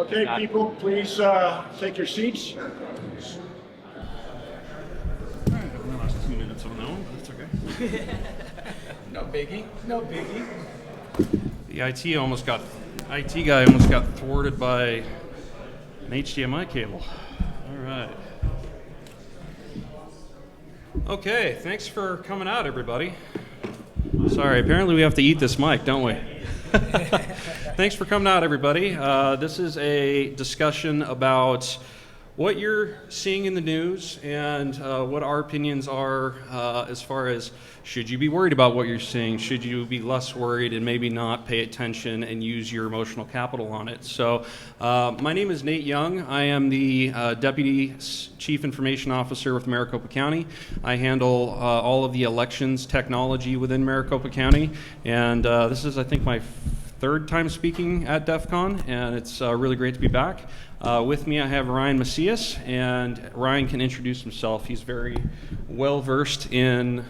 Okay, people, please take your seats. All right, the last 2 minutes on that one, but that's okay. No biggie, no biggie. The IT guy almost got thwarted by an HDMI cable. All right. Okay, thanks for coming out, everybody. Sorry, apparently we have to eat this mic, don't we? Thanks for coming out, everybody. This is a discussion about what you're seeing in the news and what our opinions are as far as should you be worried about what you're seeing, should you be less worried and maybe not pay attention and use your emotional capital on it. So my name is Nate Young. I am the Deputy Chief Information Officer with Maricopa County. I handle all of the elections technology within Maricopa County, and this is, I think, my third time speaking at DEF CON, and it's really great to be back. With me I have Ryan Macias, and Ryan can introduce himself. He's very well versed in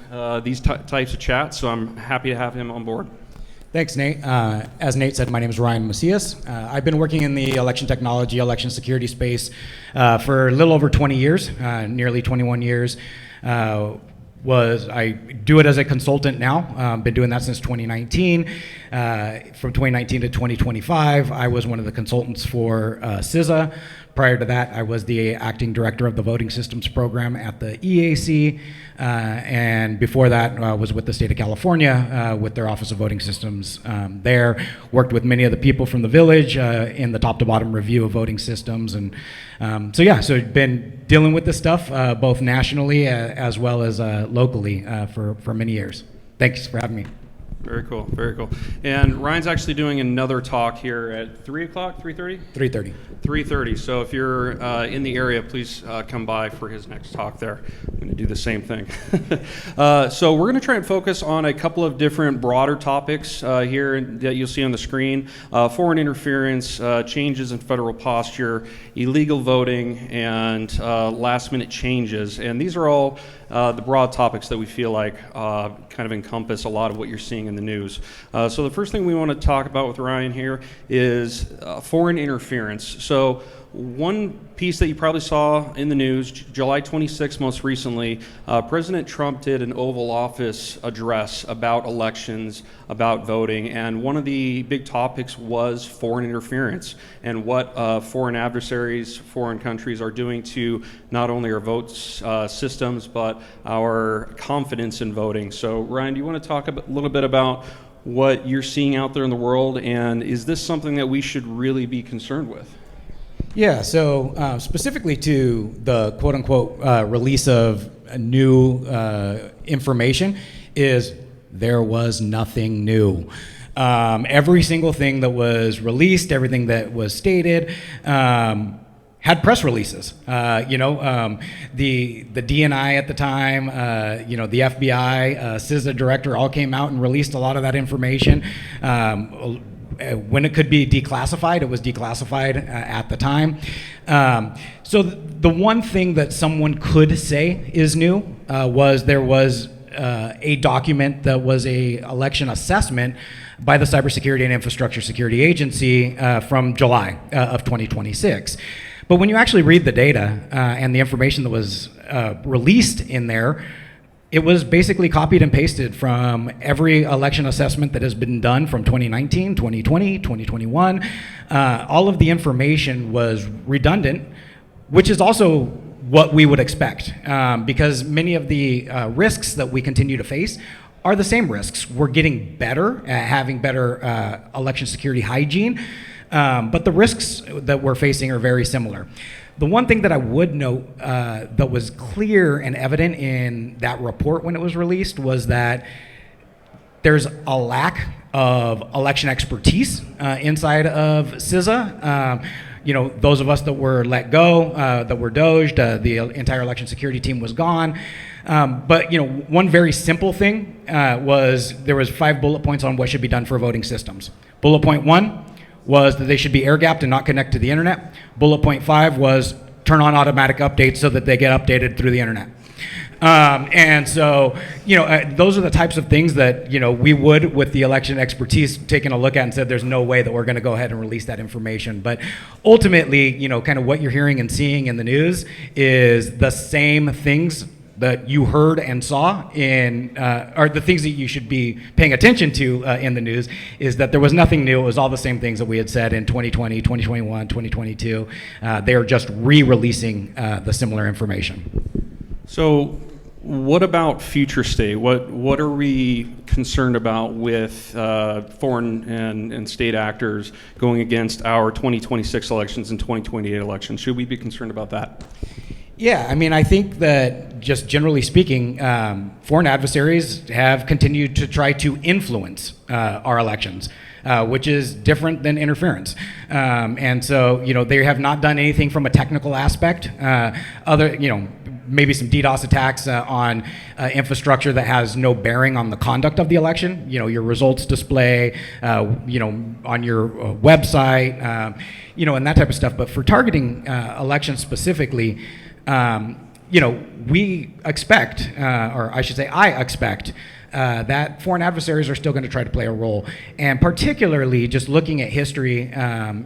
these types of chats, so I'm happy to have him on board. Thanks, Nate. As Nate said, my name is Ryan Macias. I've been working in the election technology, election security space for a little over 20 years, nearly 21 years. I do it as a consultant now. Been doing that since 2019. From 2019 to 2025, I was one of the consultants for CISA. Prior to that, I was the acting director of the voting systems program at the EAC. And before that, I was with the state of California with their Office of Voting Systems there. Worked with many of the people from the village in the top to bottom review of voting systems. And so been dealing with this stuff both nationally as well as locally for many years. Thanks for having me. Very cool, very cool. And Ryan's actually doing another talk here at 3 o'clock, 3:30? 3:30. 3:30. So if you're in the area, please come by for his next talk there. I'm going to do the same thing. So we're going to try and focus on a couple of different broader topics here that you'll see on the screen. Foreign interference, changes in federal posture, illegal voting, and last-minute changes. And these are all the broad topics that we feel like kind of encompass a lot of what you're seeing in the news. So the first thing we want to talk about with Ryan here is foreign interference. So one piece that you probably saw in the news, July 26th most recently, President Trump did an Oval Office address about elections, about voting, and one of the big topics was foreign interference and what foreign adversaries, foreign countries are doing to not only our vote systems, but our confidence in voting. So Ryan, do you want to talk a little bit about what you're seeing out there in the world, and is this something that we should really be concerned with? Yeah, so specifically to the quote-unquote release of new information is there was nothing new. Every single thing that was released, everything that was stated, had press releases. The DNI at the time, the FBI, CISA director all came out and released a lot of that information. When it could be declassified, it was declassified at the time. So the one thing that someone could say is new was there was a document that was a election assessment by the Cybersecurity and Infrastructure Security Agency from July of 2026. But when you actually read the data and the information that was released in there, it was basically copied and pasted from every election assessment that has been done from 2019, 2020, 2021. All of the information was redundant, which is also what we would expect, because many of the risks that we continue to face are the same risks. We're getting better at having better election security hygiene, but the risks that we're facing are very similar. The one thing that I would note that was clear and evident in that report when it was released was that there's a lack of election expertise inside of CISA. Those of us that were let go, that were doged, the entire election security team was gone. But one very simple thing was there was 5 bullet points on what should be done for voting systems. Bullet point 1 was that they should be air-gapped and not connect to the internet. Bullet point 5 was turn on automatic updates so that they get updated through the internet. And so, those are the types of things that, we would, with the election expertise, taking a look at and said, there's no way that we're going to go ahead and release that information. But ultimately, kind of what you're hearing and seeing in the news is the same things that you heard and saw are the things that you should be paying attention to in the news, is that there was nothing new. It was all the same things that we had said in 2020, 2021, 2022. They are just re-releasing the similar information. So what about future state? What are we concerned about with foreign and state actors going against our 2026 elections and 2028 elections? Should we be concerned about that? Yeah, I think that just generally speaking, foreign adversaries have continued to try to influence our elections, which is different than interference. And so, they have not done anything from a technical aspect, maybe some DDoS attacks on infrastructure that has no bearing on the conduct of the election, your results display, on your website, and that type of stuff. But for targeting elections specifically, we expect, or I should say I expect, that foreign adversaries are still going to try to play a role. And particularly, just looking at history,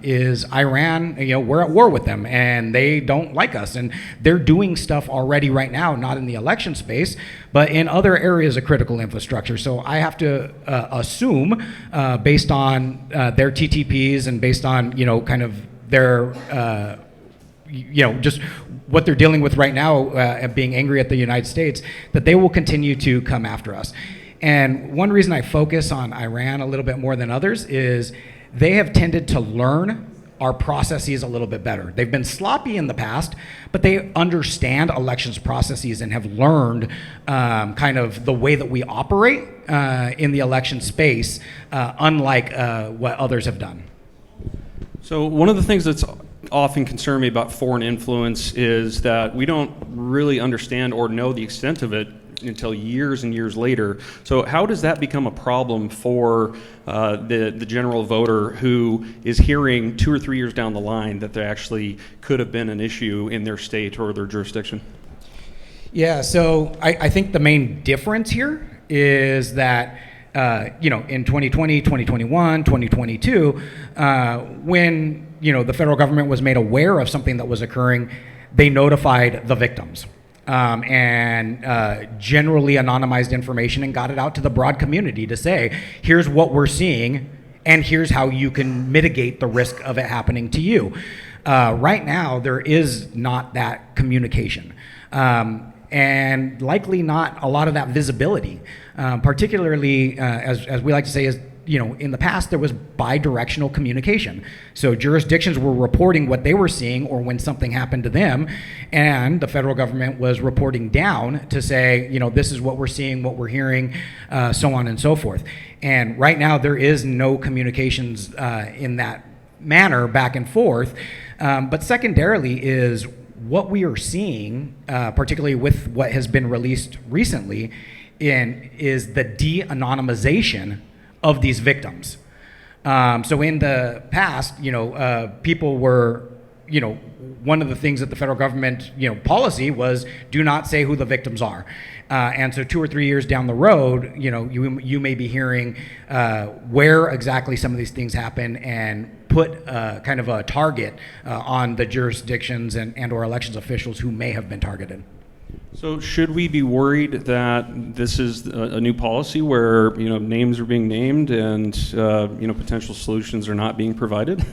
is Iran, we're at war with them, and they don't like us. And they're doing stuff already right now, not in the election space, but in other areas of critical infrastructure. So I have to assume, based on their TTPs and based on, kind of their... just what they're dealing with right now, being angry at the United States, that they will continue to come after us. And one reason I focus on Iran a little bit more than others is they have tended to learn our processes a little bit better. They've been sloppy in the past, but they understand elections processes and have learned kind of the way that we operate in the election space, unlike what others have done. So one of the things that's often concern me about foreign influence is that we don't really understand or know the extent of it until years and years later. So how does that become a problem for the general voter who is hearing 2 or 3 years down the line that there actually could have been an issue in their state or their jurisdiction? Yeah, so I think the main difference here is that in 2020, 2021, 2022, when the federal government was made aware of something that was occurring, they notified the victims and generally anonymized information and got it out to the broad community to say, here's what we're seeing and here's how you can mitigate the risk of it happening to you. Right now, there is not that communication. And likely not a lot of that visibility, particularly as we like to say is, in the past there was bi-directional communication. So jurisdictions were reporting what they were seeing or when something happened to them, and the federal government was reporting down to say, this is what we're seeing, what we're hearing, so on and so forth. And right now there is no communications in that manner back and forth. But secondarily is what we are seeing, particularly with what has been released recently, is the de-anonymization of these victims. So in the past, people were, one of the things that the federal government, policy was do not say who the victims are. And so 2 or 3 years down the road, you may be hearing where exactly some of these things happen and put kind of a target on the jurisdictions and or elections officials who may have been targeted. So should we be worried that this is a new policy where names are being named and potential solutions are not being provided?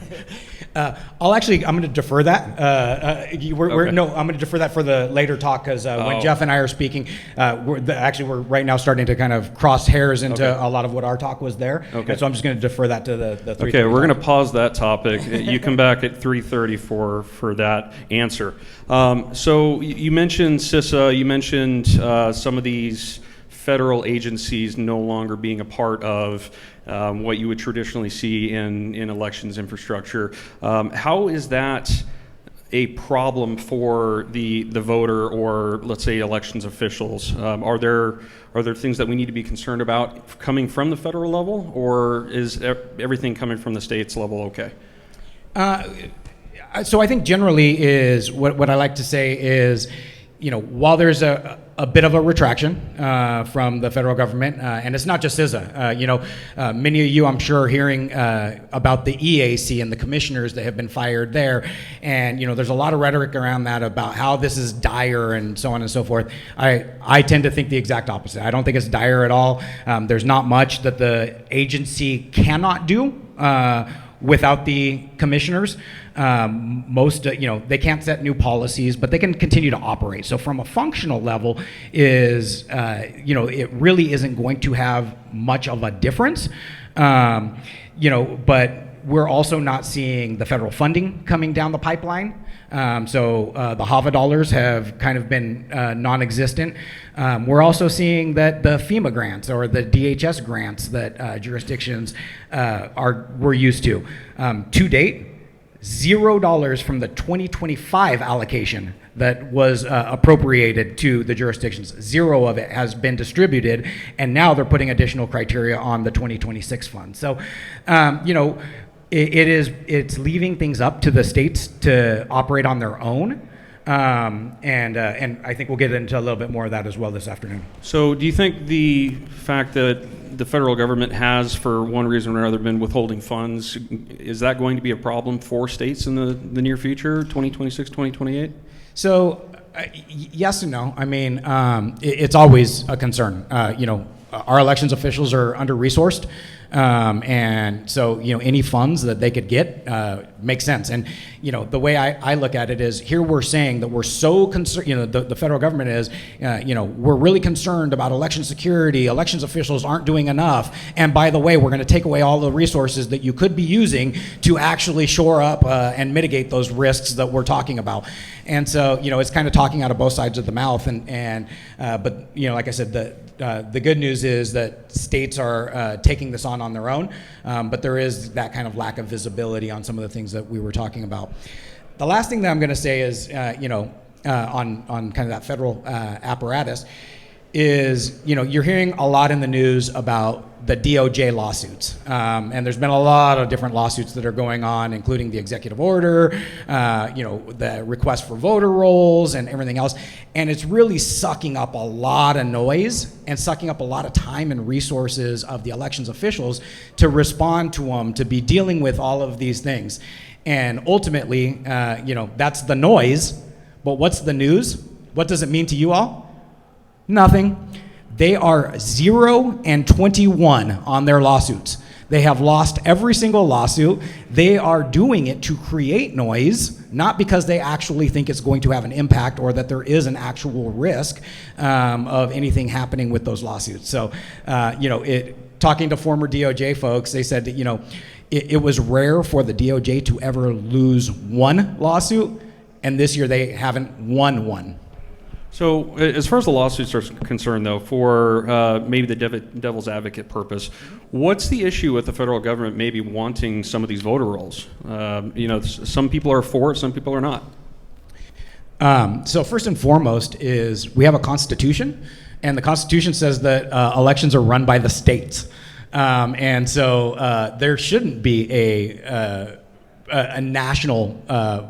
I'm going to defer that. I'm going to defer that for the later talk because when Jeff and I are speaking, we're right now starting to kind of cross hairs into a lot of what our talk was there. Okay. And so I'm just going to defer that to the 3:30. Okay, we're going to pause that topic. You come back at 3:30 for that answer. So you mentioned CISA. You mentioned some of these federal agencies no longer being a part of what you would traditionally see in elections infrastructure. How is that a problem for the voter or, let's say, elections officials? Are there things that we need to be concerned about coming from the federal level, or is everything coming from the states level okay? So I think generally is what I like to say is, while there's a a bit of a retraction from the federal government, and it's not just CISA. Many of you, I'm sure, hearing about the EAC and the commissioners that have been fired there, and there's a lot of rhetoric around that about how this is dire and so on and so forth. I tend to think the exact opposite. I don't think it's dire at all. There's not much that the agency cannot do without the commissioners. They can't set new policies, but they can continue to operate. So from a functional level it really isn't going to have much of a difference. But we're also not seeing the federal funding coming down the pipeline. The HAVA dollars have kind of been non-existent. We're also seeing that the FEMA grants or the DHS grants that jurisdictions were used to date, $0 from the 2025 allocation that was appropriated to the jurisdictions. Zero of it has been distributed, and now they're putting additional criteria on the 2026 fund. So, it's leaving things up to the states to operate on their own. And I think we'll get into a little bit more of that as well this afternoon. So do you think the fact that the federal government has, for one reason or another, been withholding funds, is that going to be a problem for states in the near future, 2026, 2028? So yes and no. I mean, it's always a concern. Our elections officials are under-resourced. And so, any funds that they could get makes sense. And, the way I look at it is here we're saying that we're so concerned, the federal government is, we're really concerned about election security. Elections officials aren't doing enough. And by the way, we're going to take away all the resources that you could be using to actually shore up and mitigate those risks that we're talking about. And so, it's kind of talking out of both sides of the mouth. But like I said, the good news is that states are taking this on their own, but there is that kind of lack of visibility on some of the things that we were talking about. The last thing that I'm going to say is, on kind of that federal apparatus is, you're hearing a lot in the news about the DOJ lawsuits. And there's been a lot of different lawsuits that are going on, including the executive order, the request for voter rolls and everything else. And it's really sucking up a lot of noise and sucking up a lot of time and resources of the elections officials to respond to them, to be dealing with all of these things. And ultimately, that's the noise. But what's the news? What does it mean to you all? Nothing. They are 0 and 21 on their lawsuits. They have lost every single lawsuit. They are doing it to create noise, not because they actually think it's going to have an impact or that there is an actual risk of anything happening with those lawsuits. So, talking to former DOJ folks, they said that, it was rare for the DOJ to ever lose one lawsuit, and this year they haven't won one. So as far as the lawsuits are concerned, though, for maybe the devil's advocate purpose, what's the issue with the federal government maybe wanting some of these voter rolls? Some people are for it, some people are not. So first and foremost is we have a constitution, and the constitution says that elections are run by the states. And so there shouldn't be a national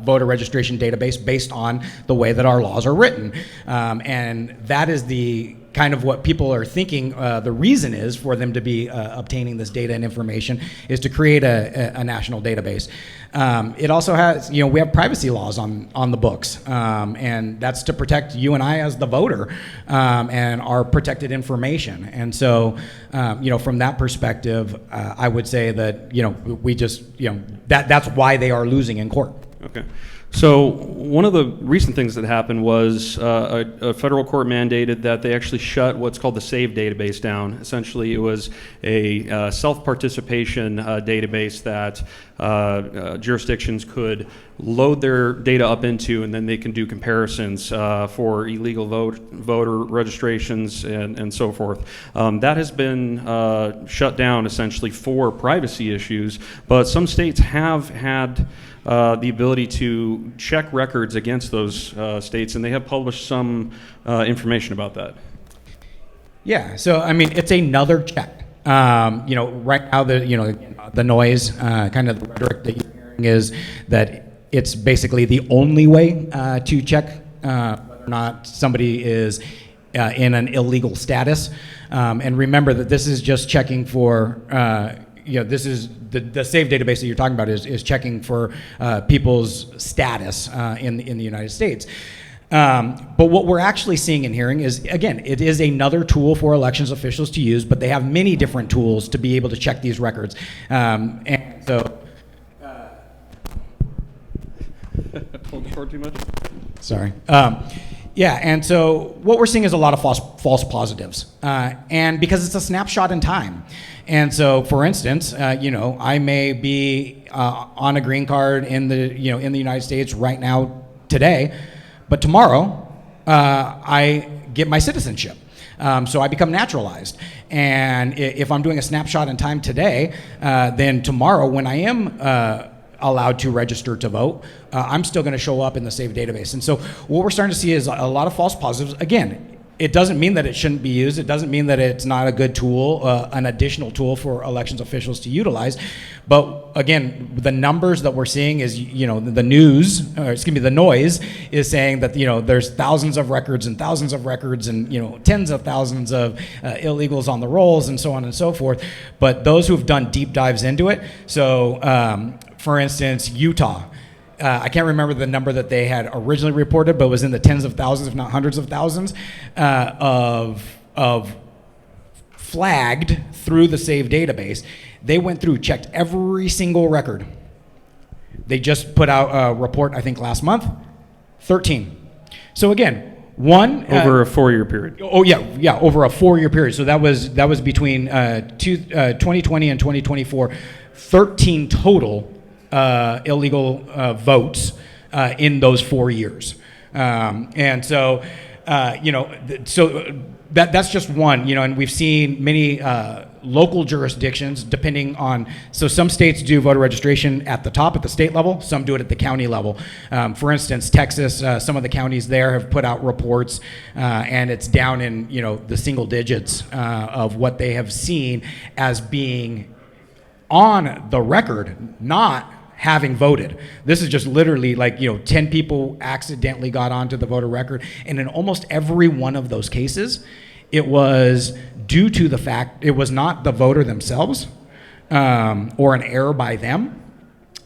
voter registration database based on the way that our laws are written. And that is the kind of what people are thinking the reason is for them to be obtaining this data and information is to create a national database. It also has, we have privacy laws on the books, and that's to protect you and I as the voter and our protected information. And so, from that perspective, I would say that, we just, that's why they are losing in court. Okay. So one of the recent things that happened was a federal court mandated that they actually shut what's called the SAVE database down. Essentially, it was a self-participation database that jurisdictions could load their data up into, and then they can do comparisons for illegal voter registrations and so forth. That has been shut down essentially for privacy issues, but some states have had the ability to check records against those states, and they have published some information about that. Yeah, so I mean, it's another check. Right now, the noise, kind of the rhetoric that you're hearing is that it's basically the only way to check whether or not somebody is in an illegal status. And remember that this is just checking for, this is the SAVE database that you're talking about is checking for people's status in the United States. But what we're actually seeing and hearing is, again, it is another tool for elections officials to use, but they have many different tools to be able to check these records. And so... Pulled short too much? Sorry. Yeah, and so what we're seeing is a lot of false positives, and because it's a snapshot in time. And so, for instance, I may be on a green card in the United States right now today, but tomorrow I get my citizenship. So I become naturalized. And if I'm doing a snapshot in time today, then tomorrow when I am allowed to register to vote, I'm still going to show up in the SAVE database. And so what we're starting to see is a lot of false positives. Again, it doesn't mean that it shouldn't be used. It doesn't mean that it's not a good tool, an additional tool for elections officials to utilize. But again, the numbers that we're seeing is, the noise is saying that, there's thousands of records and tens of thousands of illegals on the rolls and so on and so forth. But those who've done deep dives into it, so for instance, Utah, I can't remember the number that they had originally reported, but it was in the tens of thousands, if not hundreds of thousands, of flagged through the SAVE database. They went through, checked every single record. They just put out a report, I think last month, 13. So again, one over a 4-year period. Oh yeah, over a 4-year period. So that was between 2020 and 2024, 13 total illegal votes in those 4 years. And so, so that's just one, and we've seen many local jurisdictions depending on, so some states do voter registration at the top, at the state level, some do it at the county level. For instance, Texas, some of the counties there have put out reports and it's down in, the single digits of what they have seen as being on the record, not having voted. This is just literally 10 people accidentally got onto the voter record. And in almost every one of those cases, it was due to the fact it was not the voter themselves or an error by them.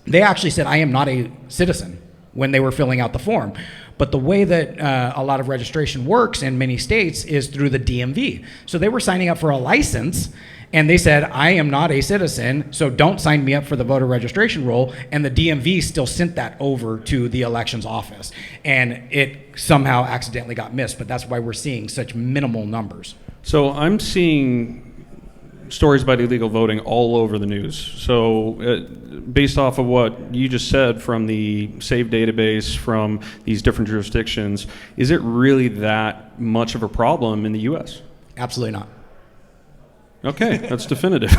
They actually said, I am not a citizen when they were filling out the form. But the way that a lot of registration works in many states is through the DMV. So they were signing up for a license, and they said, I am not a citizen, so don't sign me up for the voter registration roll. And the DMV still sent that over to the elections office. And it somehow accidentally got missed, but that's why we're seeing such minimal numbers. So I'm seeing stories about illegal voting all over the news. So based off of what you just said from the SAVE database, from these different jurisdictions, is it really that much of a problem in the U.S.? Absolutely not. Okay, that's definitive.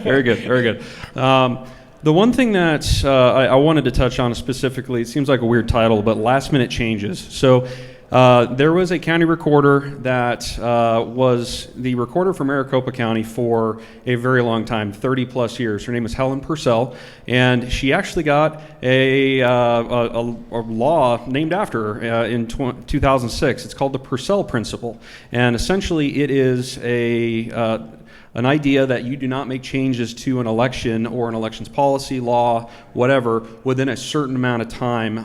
Very good, very good. The one thing that I wanted to touch on specifically, it seems like a weird title, but last minute changes. So there was a county recorder that was the recorder for Maricopa County for a very long time, 30 plus years. Her name is Helen Purcell, and she actually got a law named after her in 2006. It's called the Purcell Principle, and essentially it is an idea that you do not make changes to an election or an elections policy, law, whatever, within a certain amount of time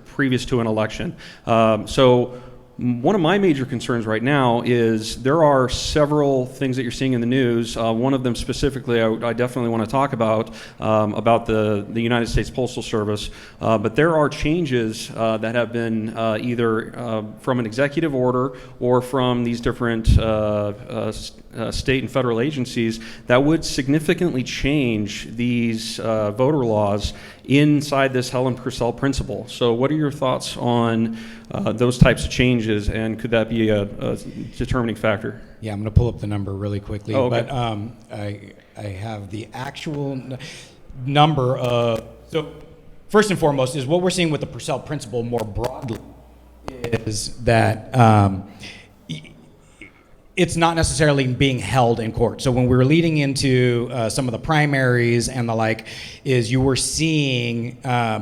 previous to an election. So one of my major concerns right now is there are several things that you're seeing in the news. One of them specifically I definitely want to talk about the United States Postal Service. But there are changes that have been either from an executive order or from these different state and federal agencies that would significantly change these voter laws inside this Helen Purcell principle. So what are your thoughts on those types of changes, and could that be a determining factor? Yeah, I'm going to pull up the number really quickly. Oh, okay. But I have the actual number of, so first and foremost is what we're seeing with the Purcell principle more broadly is that it's not necessarily being held in court. So when we were leading into some of the primaries and the like, is you were seeing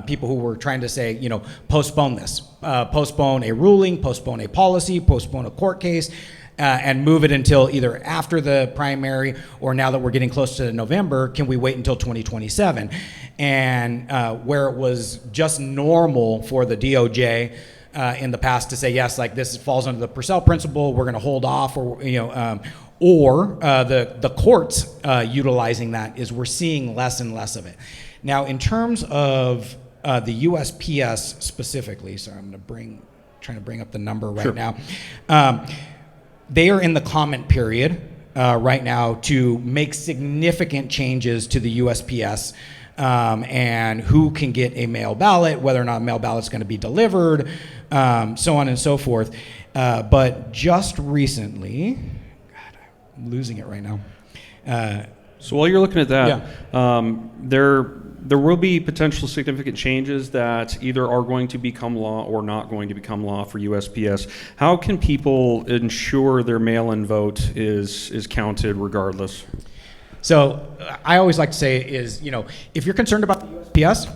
people who were trying to say, you know, postpone this, postpone a ruling, postpone a policy, postpone a court case, and move it until either after the primary, or now that we're getting close to November, can we wait until 2027? And where it was just normal for the DOJ in the past to say, yes, like this falls under the Purcell principle, we're going to hold off, or the courts utilizing that, is we're seeing less and less of it. Now, in terms of the USPS specifically, sorry, I'm trying to bring up the number right now. They are in the comment period right now to make significant changes to the USPS and who can get a mail ballot, whether or not a mail ballot is going to be delivered, so on and so forth. But just recently, God, I'm losing it right now. So while you're looking at that, there will be potential significant changes that either are going to become law or not going to become law for USPS. How can people ensure their mail-in vote is counted regardless? So I always like to say is, you know, if you're concerned about the USPS,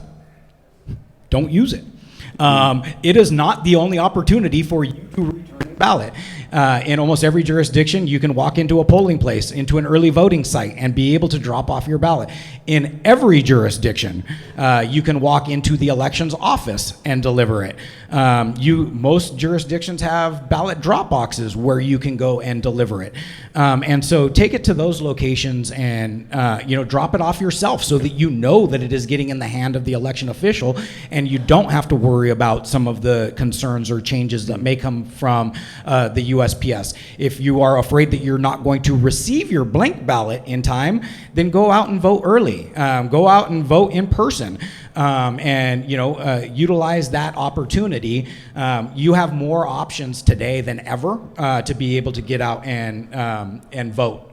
don't use it. It is not the only opportunity for you to return a ballot. In almost every jurisdiction, you can walk into a polling place, into an early voting site, and be able to drop off your ballot. In every jurisdiction, you can walk into the elections office and deliver it. Most jurisdictions have ballot drop boxes where you can go and deliver it. And so take it to those locations and drop it off yourself so that you know that it is getting in the hand of the election official, and you don't have to worry about some of the concerns or changes that may come from the USPS. If you are afraid that you're not going to receive your blank ballot in time, then go out and vote early. Go out and vote in person. Utilize that opportunity. You have more options today than ever to be able to get out and vote.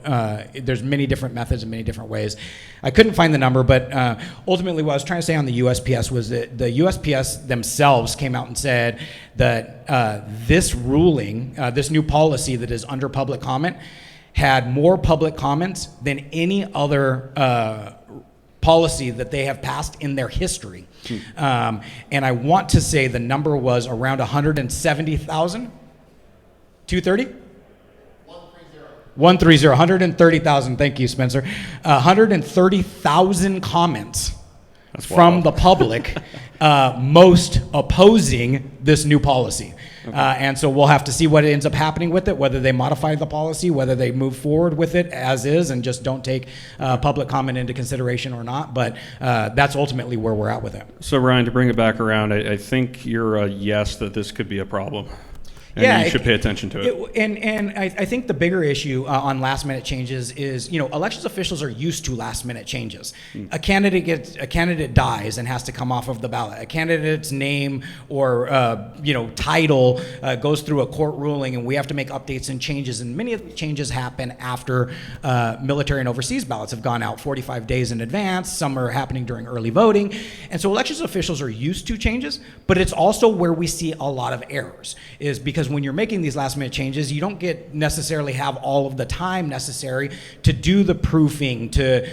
There's many different methods and many different ways. I couldn't find the number, but ultimately what I was trying to say on the USPS was that the USPS themselves came out and said that this ruling, this new policy that is under public comment, had more public comments than any other policy that they have passed in their history. And I want to say the number was around 170,000? 230? 130,000. Thank you, Spencer. 130,000 comments from the public, most opposing this new policy. Okay. And so we'll have to see what ends up happening with it, whether they modify the policy, whether they move forward with it as is and just don't take public comment into consideration or not. But that's ultimately where we're at with it. So Ryan, to bring it back around, I think you're a yes that this could be a problem. And you should pay attention to it. And I think the bigger issue on last minute changes is, elections officials are used to last minute changes. A candidate dies and has to come off of the ballot. A candidate's name or title goes through a court ruling, and we have to make updates and changes. And many of the changes happen after military and overseas ballots have gone out 45 days in advance. Some are happening during early voting. And so elections officials are used to changes, but it's also where we see a lot of errors, is because when you're making these last minute changes, you don't necessarily have all of the time necessary to do the proofing, to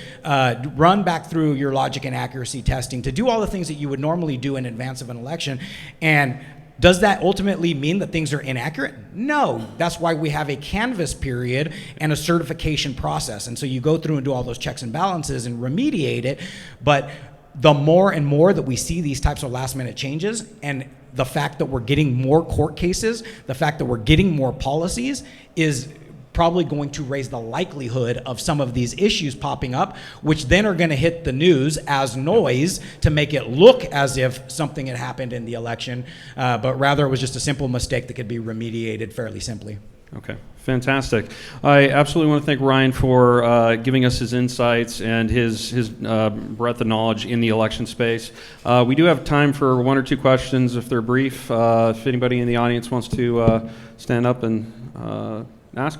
run back through your logic and accuracy testing, to do all the things that you would normally do in advance of an election. And does that ultimately mean that things are inaccurate? No. That's why we have a canvass period and a certification process. And so you go through and do all those checks and balances and remediate it. But the more and more that we see these types of last minute changes, and the fact that we're getting more court cases, the fact that we're getting more policies, is probably going to raise the likelihood of some of these issues popping up, which then are going to hit the news as noise to make it look as if something had happened in the election, but rather it was just a simple mistake that could be remediated fairly simply. Okay, fantastic. I absolutely want to thank Ryan for giving us his insights and his breadth of knowledge in the election space. We do have time for one or two questions if they're brief. If anybody in the audience wants to stand up and ask.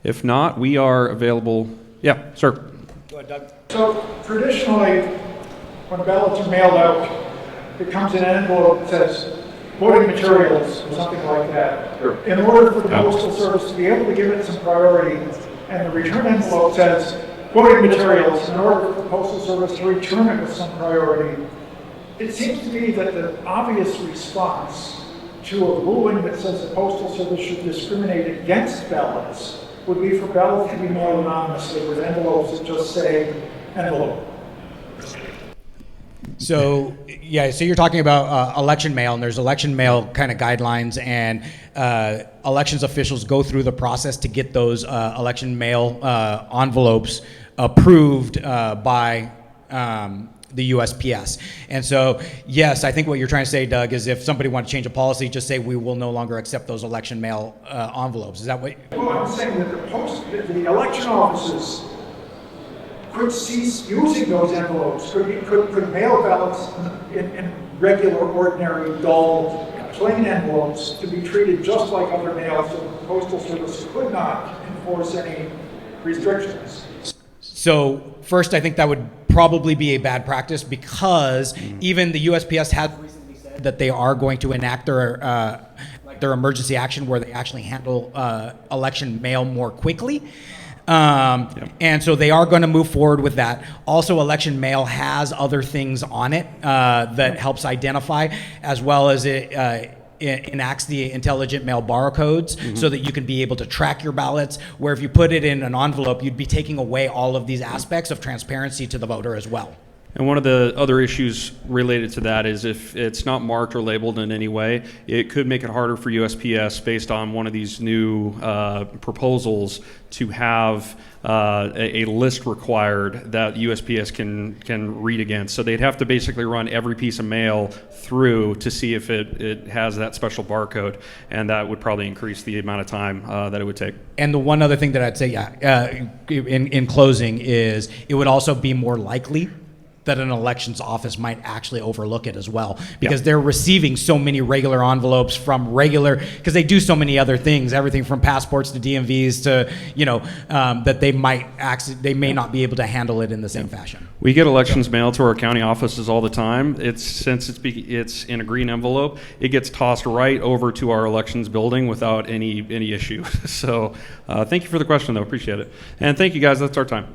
If not, we are available. Yeah, sir. Go ahead, Doug. So traditionally, when ballots are mailed out, it comes in an envelope that says voting materials or something like that. Sure. In order for the Postal Service to be able to give it some priority, and the return envelope says voting materials, in order for the Postal Service to return it with some priority, it seems to me that the obvious response to a ruling that says the Postal Service should discriminate against ballots would be for ballots to be mailed anonymously with envelopes that just say envelope. So, yeah, so you're talking about election mail, and there's election mail kind of guidelines, and elections officials go through the process to get those election mail envelopes approved by the USPS. And so, yes, I think what you're trying to say, Doug, is if somebody wants to change a policy, just say we will no longer accept those election mail envelopes. Is that what? Well, I'm saying that the election offices could cease using those envelopes, could mail ballots in regular, ordinary, dull, plain envelopes to be treated just like other mail, so the Postal Service could not enforce any restrictions. So first, I think that would probably be a bad practice, because even the USPS has recently said that they are going to enact their emergency action where they actually handle election mail more quickly. And so they are going to move forward with that. Also, election mail has other things on it that helps identify, as well as it enacts the intelligent mail barcodes so that you can be able to track your ballots, where if you put it in an envelope, you'd be taking away all of these aspects of transparency to the voter as well. And one of the other issues related to that is if it's not marked or labeled in any way, it could make it harder for USPS, based on one of these new proposals, to have a list required that USPS can read against. So they'd have to basically run every piece of mail through to see if it has that special barcode, and that would probably increase the amount of time that it would take. And the one other thing that I'd say, in closing, is it would also be more likely that an elections office might actually overlook it as well, because they're receiving so many regular envelopes from because they do so many other things, everything from passports to DMVs to, that they may not be able to handle it in the same fashion. We get elections mailed to our county offices all the time. Since it's in a green envelope, it gets tossed right over to our elections building without any issue. So thank you for the question, though. Appreciate it. And thank you, guys. That's our time.